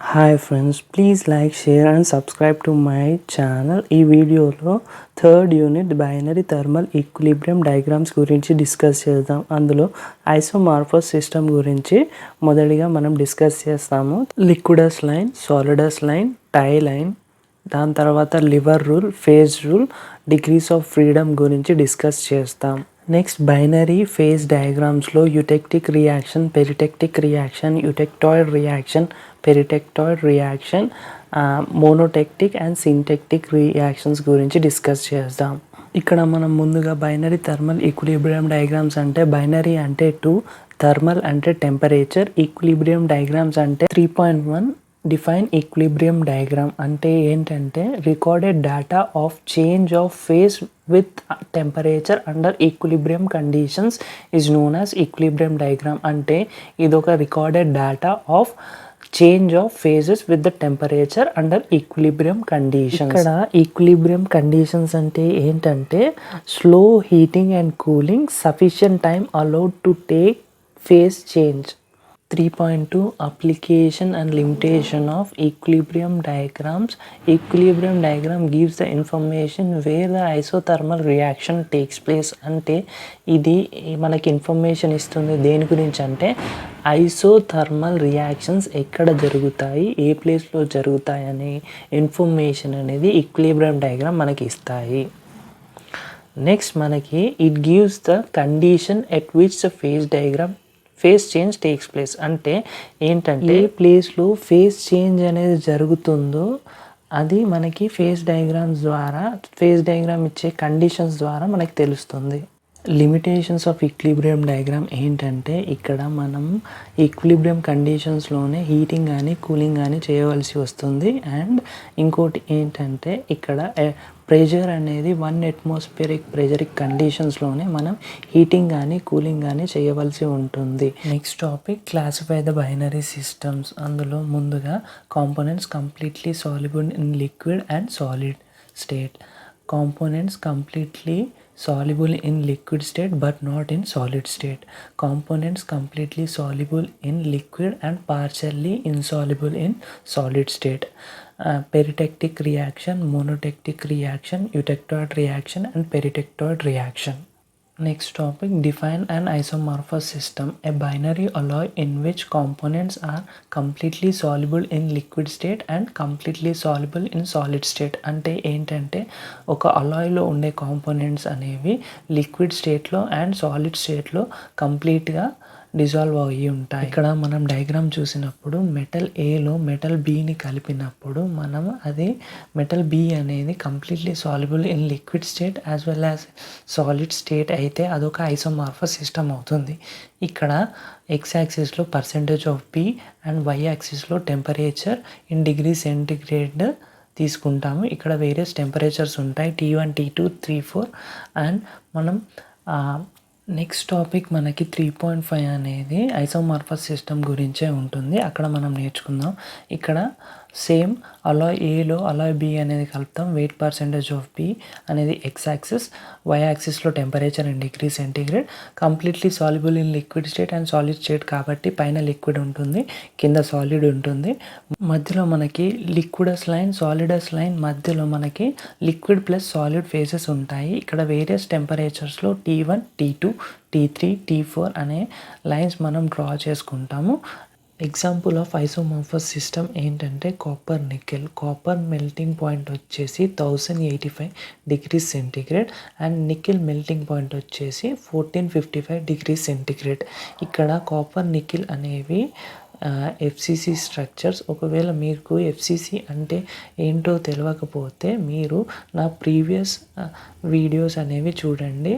Hi friends, please like, share and subscribe to my channel. ఈ వీడియోలో third unit binary thermal equilibrium diagrams గురించి discuss చేద్దాం. అందులో isomorphous system గురించి మొదటిగా మనం డిస్కస్ చేస్తాము. Liquidus line, solidus line, tie line, దాని తర్వాత lever rule, phase rule, degrees of freedom గురించి డిస్కస్ చేస్తాం. నెక్స్ట్ బైనరీ ఫేజ్ డయాగ్రామ్స్లో eutectic reaction, peritectic reaction, eutectoid reaction, peritectoid reaction, monotectic and syntectic reactions గురించి డిస్కస్ చేద్దాం. ఇక్కడ మనం ముందుగా బైనరీ థర్మల్ ఈక్విలిబ్రియం డయాగ్రామ్స్ అంటే బైనరీ అంటే 2, థర్మల్ అంటే టెంపరేచర్, ఈక్విలిబ్రియం డయాగ్రామ్స్ అంటే 3.1. డిఫైన్ ఈక్విలిబ్రియం డయాగ్రామ్ అంటే ఏంటంటే recorded data of change of phase with temperature under equilibrium conditions is known as equilibrium diagram. అంటే ఇదొక recorded data of change of phases with the temperature under equilibrium conditions. ఇక్కడ equilibrium conditions అంటే ఏంటంటే slow heating and cooling, sufficient time allowed to take phase change. 3.2 Application and limitation of equilibrium diagrams. Equilibrium diagram gives the information where the isothermal reaction takes place. అంటే ఇది మనకి information ఇస్తుంది దేని గురించి అంటే isothermal reactions ఎక్కడ జరుగుతాయి, ఏ ప్లేస్లో జరుగుతాయి అనే ఇన్ఫర్మేషన్ అనేది ఈక్విలిబ్రియం డయాగ్రామ్ మనకి ఇస్తాయి. నెక్స్ట్ మనకి it gives the condition at which the phase change takes place. అంటే ఏంటంటే ఏ ప్లేస్లో ఫేజ్ చేంజ్ అనేది జరుగుతుందో అది మనకి ఫేజ్ డయాగ్రామ్ ఇచ్చే కండిషన్స్ ద్వారా మనకి తెలుస్తుంది. లిమిటేషన్స్ ఆఫ్ ఈక్విలిబ్రియం డయాగ్రామ్ ఏంటంటే ఇక్కడ మనం ఈక్విలిబ్రియం కండిషన్స్లోనే హీటింగ్ కానీ కూలింగ్ కానీ చేయవలసి వస్తుంది. అండ్ ఇంకోటి ఏంటంటే ఇక్కడ ప్రెషర్ అనేది 1 atmospheric ప్రెషరిక్ కండిషన్స్లోనే మనం హీటింగ్ కానీ కూలింగ్ కానీ చేయవలసి ఉంటుంది. Next topic classify the binary systems. అందులో ముందుగా components completely soluble in liquid and solid state. Components completely soluble in liquid state but not in solid state. Components completely soluble in liquid and partially insoluble in solid state. Peritectic reaction, monotectic reaction, eutectoid reaction and peritectoid reaction. Next topic, define an isomorphous system. A binary alloy in which components are completely soluble in liquid state and completely soluble in solid state. అంటే ఏంటంటే ఒక అలాయ్లో ఉండే components అనేవి liquid స్టేట్లో and solid స్టేట్లో కంప్లీట్గా dissolve అయ్యి ఉంటాయి. ఇక్కడ మనం డయాగ్రామ్ చూసినప్పుడు మెటల్ ఏలో మెటల్ బిని కలిపినప్పుడు మనం అది మెటల్ బి అనేది completely soluble in liquid state as well as solid state అయితే అదొక ఐసోమార్ఫస్ సిస్టమ్ అవుతుంది. ఇక్కడ ఎక్స్ యాక్సిస్లో percentage of B and Y యాక్సిస్లో టెంపరేచర్ ఇన్ డిగ్రీ సెంటిగ్రేడ్ తీసుకుంటాము. ఇక్కడ వేరియస్ టెంపరేచర్స్ ఉంటాయి, T1, T2, 3, 4. అండ్ మనం నెక్స్ట్ టాపిక్ మనకి 3.5 అనేది ఐసోమార్ఫస్ సిస్టమ్ గురించే ఉంటుంది. అక్కడ మనం నేర్చుకుందాం. ఇక్కడ సేమ్ అలాయ్ ఏలో అలాయ్ బి అనేది కలుపుతాం. వెయిట్ పర్సెంటేజ్ ఆఫ్ బి అనేది ఎక్స్ యాక్సిస్, వై యాక్సిస్లో temperature in degree centigrade. Completely soluble in liquid state and solid state కాబట్టి పైన లిక్విడ్ ఉంటుంది, కింద సాలిడ్ ఉంటుంది. మధ్యలో మనకి లిక్విడస్ లైన్, సాలిడస్ లైన్ మధ్యలో మనకి లిక్విడ్ ప్లస్ సాలిడ్ ఫేజెస్ ఉంటాయి. ఇక్కడ various టెంపరేచర్స్లో T1, T2, T3, T4 అనే లైన్స్ మనం డ్రా చేసుకుంటాము. ఎగ్జాంపుల్ ఆఫ్ ఐసోమార్ఫస్ సిస్టమ్ ఏంటంటే copper nickel. Copper melting point వచ్చేసి 1085 degrees centigrade and nickel melting point వచ్చేసి 1455 డిగ్రీస్ సెంటిగ్రేడ్. ఇక్కడ కాపర్ నికెల్ అనేవి FCC స్ట్రక్చర్స్. ఒకవేళ మీకు FCC అంటే ఏంటో తెలియకపోతే మీరు నా ప్రీవియస్ వీడియోస్ అనేవి చూడండి.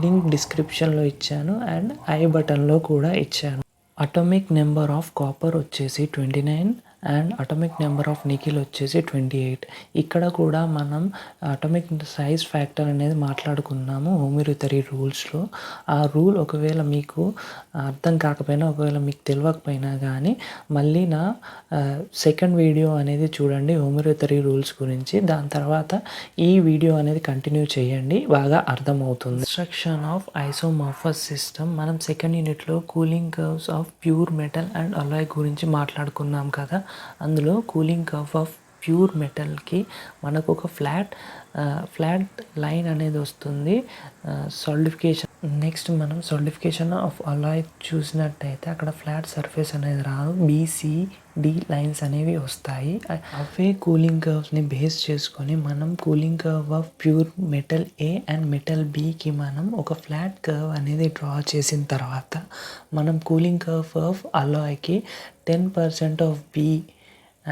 లింక్ డిస్క్రిప్షన్లో ఇచ్చాను అండ్ ఐ బటన్లో కూడా ఇచ్చాను. అటామిక్ నెంబర్ ఆఫ్ కాపర్ వచ్చేసి 29 and atomic number of nickel వచ్చేసి 28. ఇక్కడ కూడా మనం అటామిక్ సైజ్ ఫ్యాక్టర్ అనేది మాట్లాడుకున్నాము హోమియోథెరీ రూల్స్లో. ఆ రూల్ ఒకవేళ మీకు అర్థం కాకపోయినా, ఒకవేళ మీకు తెలియకపోయినా కానీ మళ్ళీ నా సెకండ్ వీడియో అనేది చూడండి హోమియోథెరీ రూల్స్ గురించి. దాని తర్వాత ఈ వీడియో అనేది కంటిన్యూ చేయండి, బాగా అర్థమవుతుంది. Construction of isomorphous system. మనం సెకండ్ యూనిట్లో cooling curves of pure metal and alloy గురించి మాట్లాడుకున్నాం కదా. అందులో కూలింగ్ కర్వ్ ఆఫ్ ప్యూర్ మెటల్కి మనకు ఒక ఫ్లాట్ లైన్ అనేది వస్తుంది సాలిడిఫికేషన్. నెక్స్ట్ మనం సాలిడిఫికేషన్ ఆఫ్ అలాయ్ చూసినట్టయితే అక్కడ ఫ్లాట్ సర్ఫేస్ అనేది రాదు, BCD లైన్స్ అనేవి వస్తాయి. అవే కూలింగ్ కర్వ్స్ని బేస్ చేసుకొని మనం cooling curve of pure metal A and metal Bకి మనం ఒక ఫ్లాట్ కర్వ్ అనేది డ్రా చేసిన తర్వాత మనం కూలింగ్ కర్వ్ ఆఫ్ అలాయ్కి 10% of B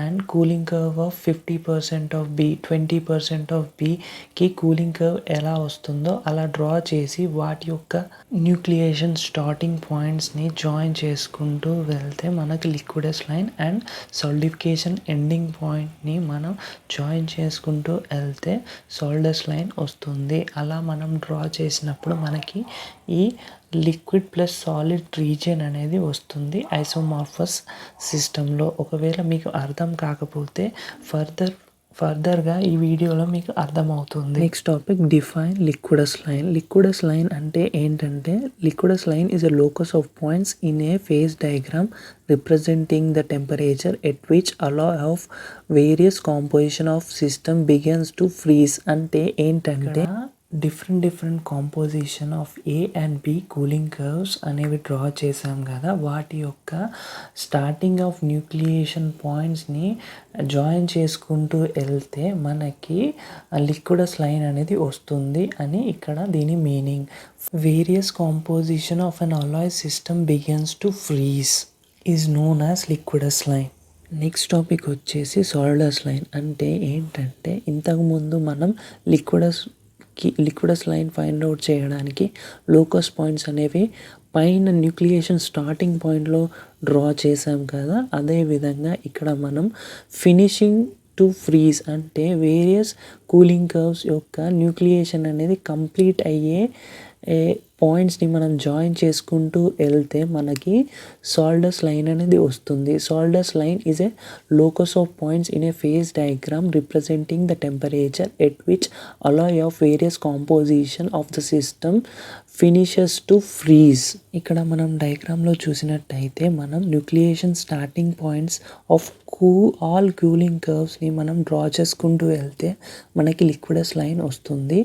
and cooling curve of 50% of B, 20% of Bకి కూలింగ్ కర్వ్ ఎలా వస్తుందో అలా డ్రా చేసి వాటి యొక్క న్యూక్లియేషన్ స్టార్టింగ్ పాయింట్స్ని జాయిన్ చేసుకుంటూ వెళ్తే మనకి liquidus line and solidification ending పాయింట్ని మనం జాయిన్ చేసుకుంటూ వెళ్తే సాలిడస్ లైన్ వస్తుంది. అలా మనం డ్రా చేసినప్పుడు మనకి ఈ లిక్విడ్ ప్లస్ సాలిడ్ రీజియన్ అనేది వస్తుంది ఐసోమార్ఫస్ సిస్టంలో. ఒకవేళ మీకు అర్థం కాకపోతే ఫర్దర్గా ఈ వీడియోలో మీకు అర్థమవుతుంది. Next topic define liquidus line. Liquidus line అంటే ఏంటంటే liquidus line is a locus of points in a phase diagram representing the temperature at which alloy of various composition of system begins to freeze. అంటే ఏంటంటే different composition of A and B cooling curves అనేవి draw చేసాం కదా, వాటి యొక్క starting of nucleation పాయింట్స్ని join చేసుకుంటూ వెళ్తే మనకి లిక్విడస్ లైన్ అనేది వస్తుంది అని ఇక్కడ దీని meaning. Various composition of an alloy system begins to freeze is known as liquidus line. Next topic వచ్చేసి సాలిడస్ లైన్. అంటే ఏంటంటే ఇంతకుముందు మనం లిక్విడస్ లైన్ ఫైండ్ అవుట్ చేయడానికి లోకస్ పాయింట్స్ అనేవి పైన న్యూక్లియేషన్ స్టార్టింగ్ పాయింట్లో డ్రా చేసాం కదా, అదేవిధంగా ఇక్కడ మనం ఫినిషింగ్ టు ఫ్రీజ్ అంటే వేరియస్ కూలింగ్ కర్వ్స్ యొక్క న్యూక్లియేషన్ అనేది కంప్లీట్ అయ్యే పాయింట్స్ని మనం జాయిన్ చేసుకుంటూ వెళ్తే మనకి సాలిడస్ లైన్ అనేది వస్తుంది. Solidus line is a locus of points in a phase diagram representing the temperature at which alloy of various composition of the system finishes to freeze. ఇక్కడ మనం డయాగ్రామ్లో చూసినట్టయితే మనం nucleation starting points of all cooling కర్వ్స్ని మనం draw చేసుకుంటూ వెళ్తే మనకి లిక్విడస్ లైన్ వస్తుంది.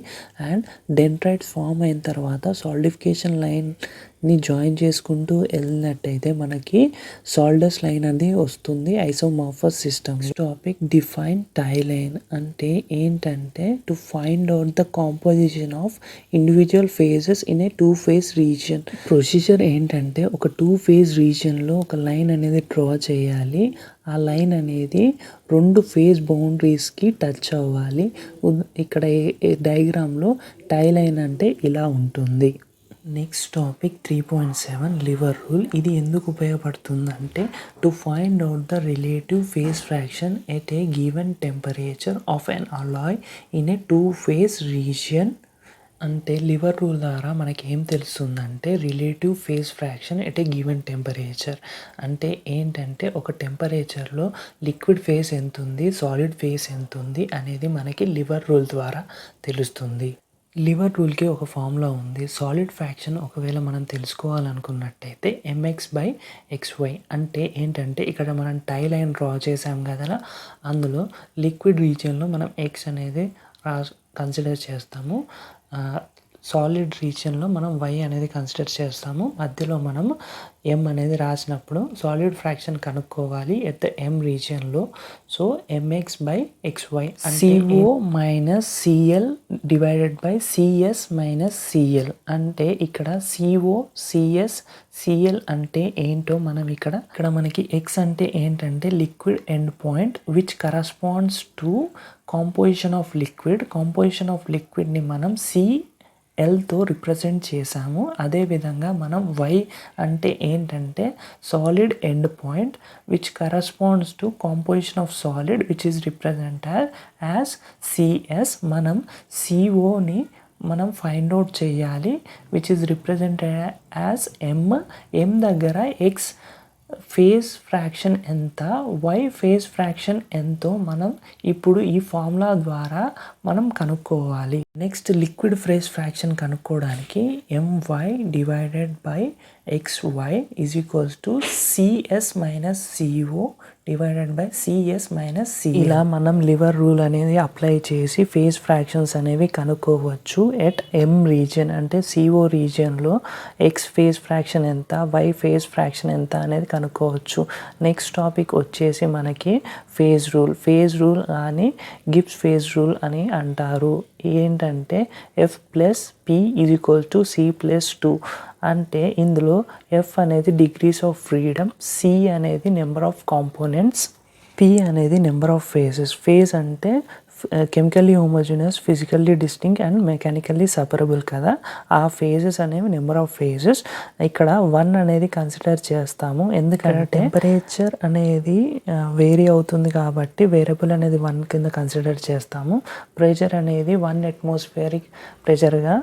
అండ్ డెండ్రైట్స్ ఫామ్ అయిన తర్వాత సాలిడిఫికేషన్ లైన్ని జాయిన్ చేసుకుంటూ వెళ్ళినట్టయితే మనకి సాలిడస్ లైన్ అనేది వస్తుంది ఐసోమార్ఫస్ system. Topic define tie line. అంటే ఏంటంటే to find out the composition of individual phases in a 2-phase region. Procedure ఏంటంటే ఒక 2-phase రీజియన్లో ఒక లైన్ అనేది డ్రా చేయాలి. ఆ లైన్ అనేది 2 ఫేజ్ బౌండరీస్కి టచ్ అవ్వాలి. ఇక్కడ డయాగ్రామ్లో టై లైన్ అంటే ఇలా ఉంటుంది. Next topic 3.7 lever rule. ఇది ఎందుకు ఉపయోగపడుతుందంటే to find out the relative phase fraction at a given temperature of an alloy in a 2-phase region. అంటే లివర్ రూల్ ద్వారా మనకి ఏం తెలుస్తుందంటే relative phase fraction at a given temperature అంటే ఏంటంటే ఒక టెంపరేచర్లో లిక్విడ్ ఫేజ్ ఎంత ఉంది, సాలిడ్ ఫేజ్ ఎంత ఉంది అనేది మనకి లివర్ రూల్ ద్వారా తెలుస్తుంది. లివర్ రూల్కి ఒక ఫార్ములా ఉంది. సాలిడ్ ఫ్రాక్షన్ ఒకవేళ మనం తెలుసుకోవాలనుకున్నట్టయితే mx/xy. అంటే ఏంటంటే ఇక్కడ మనం టై లైన్ డ్రా చేసాం కదా, అందులో లిక్విడ్ రీజియన్లో మనం x అనేది కన్సిడర్ చేస్తాము, సాలిడ్ రీజియన్లో మనం y అనేది కన్సిడర్ చేస్తాము. మధ్యలో మనం m అనేది రాసినప్పుడు సాలిడ్ ఫ్రాక్షన్ కనుక్కోవాలి ఎట్ ద m రీజియన్లో. So mx/xy CO minus CL divided by CS minus CL. అంటే ఇక్కడ CO, CS, CL అంటే ఏంటో మనం ఇక్కడ మనకి x అంటే ఏంటంటే liquid end point which corresponds to composition of liquid. Composition of లిక్విడ్ని మనం CLతో రిప్రజెంట్ చేసాము. అదేవిధంగా మనం y అంటే ఏంటంటే solid end point which corresponds to composition of solid which is represented as CS. మనం COని మనం ఫైండ్ అవుట్ చేయాలి which is represented as m దగ్గర x ఫేజ్ ఫ్రాక్షన్ ఎంత, y ఫేజ్ ఫ్రాక్షన్ ఎంతో మనం ఇప్పుడు ఈ ఫార్ములా ద్వారా మనం కనుక్కోవాలి. నెక్స్ట్ లిక్విడ్ ఫేజ్ ఫ్రాక్షన్ కనుక్కోవడానికి my divided by xy is equals to CS minus CO divided by CS minus C. ఇలా మనం లివర్ రూల్ అనేది అప్లై చేసి ఫేజ్ ఫ్రాక్షన్స్ అనేవి కనుక్కోవచ్చు. ఎట్ ఎం రీజియన్ అంటే సిఓ రీజియన్లో ఎక్స్ ఫేజ్ ఫ్రాక్షన్ ఎంత, వై ఫేజ్ ఫ్రాక్షన్ ఎంత అనేది కనుక్కోవచ్చు. నెక్స్ట్ టాపిక్ వచ్చేసి మనకి ఫేజ్ రూల్. ఫేజ్ రూల్ అని గిబ్స్ ఫేజ్ రూల్ అని అంటారు. ఏంటంటే F plus P is equals to C plus 2 అంటే ఇందులో ఎఫ్ అనేది డిగ్రీస్ ఆఫ్ ఫ్రీడమ్, సి అనేది నెంబర్ ఆఫ్ కాంపోనెంట్స్, పి అనేది నెంబర్ ఆఫ్ ఫేజెస్. ఫేజ్ అంటే chemically homogeneous, physically distinct and mechanically separable కదా. ఆ ఫేజెస్ అనేవి నెంబర్ ఆఫ్ ఫేజెస్. ఇక్కడ 1 అనేది కన్సిడర్ చేస్తాము, ఎందుకంటే టెంపరేచర్ అనేది వేరీ అవుతుంది కాబట్టి వేరియబుల్ అనేది 1 కింద కన్సిడర్ చేస్తాము. ప్రెషర్ అనేది 1 అట్మాస్ఫియరిక్ ప్రెషర్గా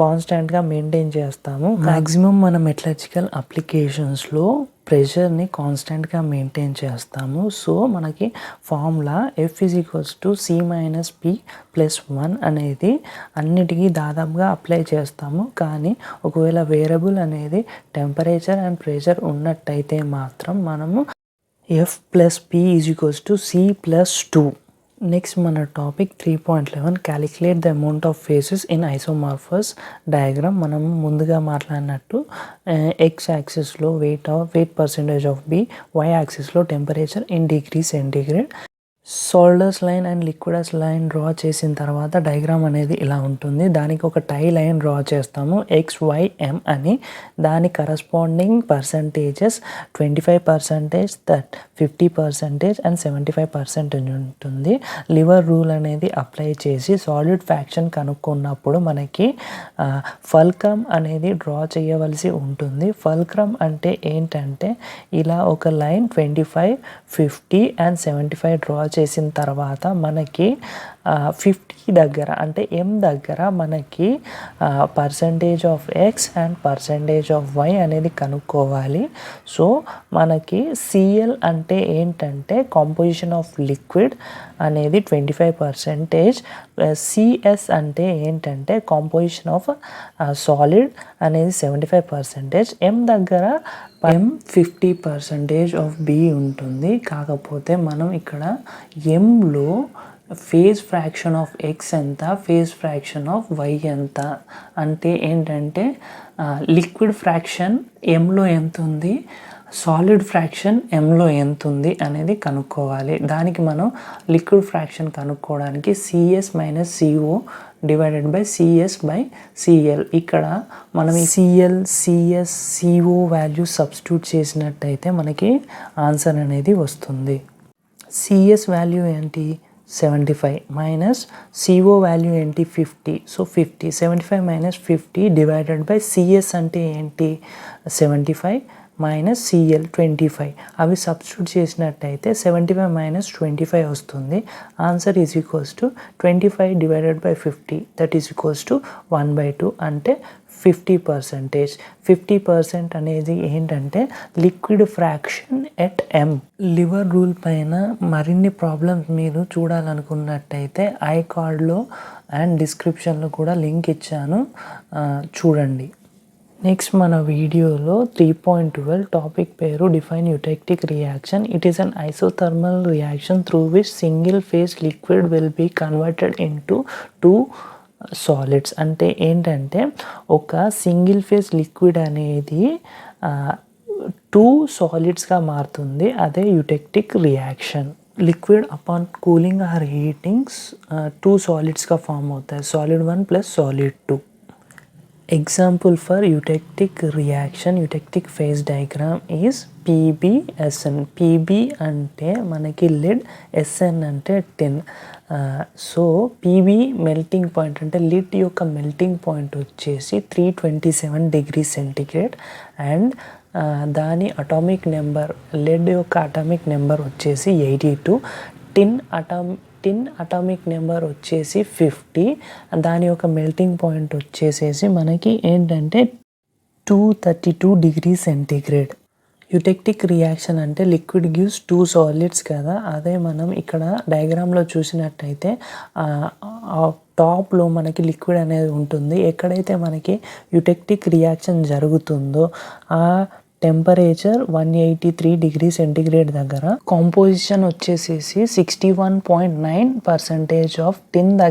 కాన్స్టెంట్గా మెయింటైన్ చేస్తాము. మ్యాక్సిమం మన మెటలర్జికల్ అప్లికేషన్స్లో ప్రెషర్ని కాన్స్టెంట్గా మెయింటైన్ చేస్తాము. సో మనకి formula F is equals to C minus P plus 1 అనేది అన్నిటికీ దాదాపుగా అప్లై చేస్తాము. కానీ ఒకవేళ వేరియబుల్ అనేది టెంపరేచర్ అండ్ ప్రెషర్ ఉన్నట్టయితే మాత్రం మనము F plus P is equals to C plus 2. Next మన topic 3.11 calculate the amount of phases in isomorphous diagram. మనం ముందుగా మాట్లాడినట్టు ఎక్స్ యాక్సిస్లో weight percentage of B, Y యాక్సిస్లో temperature in degree centigrade. Solidus line and liquidus line draw చేసిన తర్వాత diagram అనేది ఇలా ఉంటుంది. దానికి ఒక టై లైన్ డ్రా చేస్తాము XYM అని. దాని కరస్పాండింగ్ పర్సంటేజెస్ 25%, 50% అండ్ 75% ఉంటుంది. లివర్ రూల్ అనేది అప్లై చేసి సాలిడ్ ఫ్రాక్షన్ కనుక్కున్నప్పుడు మనకి ఫల్క్రమ్ అనేది డ్రా చేయవలసి ఉంటుంది. ఫల్క్రమ్ అంటే ఏంటంటే ఇలా ఒక లైన్ 25, 50 అండ్ 75 డ్రా చేసిన తర్వాత మనకి 50 దగ్గర అంటే M దగ్గర మనకి percentage of X and percentage of Y అనేది కనుక్కోవాలి. సో మనకి CL అంటే ఏంటంటే కాంపోజిషన్ ఆఫ్ లిక్విడ్ అనేది 25%, CS అంటే ఏంటంటే కాంపోజిషన్ ఆఫ్ సాలిడ్ అనేది 75%, M దగ్గర 50% ఆఫ్ B ఉంటుంది. కాకపోతే మనం ఇక్కడ Mలో ఫేజ్ ఫ్రాక్షన్ ఆఫ్ ఎక్స్ ఎంత, ఫేజ్ ఫ్రాక్షన్ ఆఫ్ వై ఎంత అంటే ఏంటంటే లిక్విడ్ ఫ్రాక్షన్ ఎంలో ఎంత ఉంది, సాలిడ్ ఫ్రాక్షన్ ఎంలో ఎంత ఉంది అనేది కనుక్కోవాలి. దానికి మనం లిక్విడ్ ఫ్రాక్షన్ కనుక్కోవడానికి CS minus CO divided by CS by CL. ఇక్కడ మనం ఈ CL, CS, CO value substitute చేసినట్టయితే మనకి ఆన్సర్ అనేది వస్తుంది. సిఎస్ వాల్యూ ఏంటి 75 మైనస్ సిఓ వాల్యూ ఏంటి 50. So 50, 75 minus 50 divided by CS అంటే ఏంటి 75 మైనస్ సిఎల్ 25. అవి సబ్స్టిట్యూట్ చేసినట్టయితే 75 మైనస్ 25 వస్తుంది. Answer is equals to 25 divided by 50, that is equals to 1/2 అంటే 50%. 50% అనేది ఏంటంటే liquid fraction at M. Liver rule పైన మరిన్ని ప్రాబ్లమ్స్ మీరు చూడాలనుకున్నట్టయితే ఐకార్డ్లో అండ్ డిస్క్రిప్షన్లో కూడా లింక్ ఇచ్చాను, చూడండి. నెక్స్ట్ మన వీడియోలో 3.12 టాపిక్ పేరు define eutectic reaction. It is an isothermal reaction through which single phase liquid will be converted into 2 solids. అంటే ఏంటంటే ఒక సింగిల్ ఫేజ్ లిక్విడ్ అనేది 2 సాలిడ్స్గా మారుతుంది. అదే eutectic reaction. Liquid upon cooling or heatings 2 సాలిడ్స్గా ఫామ్ అవుతాయి, solid 1 plus solid 2. Example for eutectic reaction, eutectic phase diagram is PbSN. PB అంటే మనకి లిడ్, SN అంటే tin. So PB melting point అంటే లిడ్ యొక్క మెల్టింగ్ పాయింట్ వచ్చేసి 327 degree centigrade and దాని atomic number, lead యొక్క అటామిక్ నెంబర్ వచ్చేసి 82. టిన్ atomic number వచ్చేసి 50. దాని యొక్క మెల్టింగ్ పాయింట్ వచ్చేసేసి మనకి ఏంటంటే 232 డిగ్రీ సెంటిగ్రేడ్. యుటెక్టిక్ రియాక్షన్ అంటే లిక్విడ్ గివ్స్ 2 సాలిడ్స్ కదా, అదే మనం ఇక్కడ డయాగ్రామ్లో చూసినట్టయితే టాప్లో మనకి లిక్విడ్ అనేది ఉంటుంది. ఎక్కడైతే మనకి యుటెక్టిక్ రియాక్షన్ జరుగుతుందో ఆ టెంపరేచర్ 183 డిగ్రీ సెంటిగ్రేడ్ దగ్గర కాంపోజిషన్ వచ్చేసేసి 61.9% ఆఫ్ టిన్ దగ్గర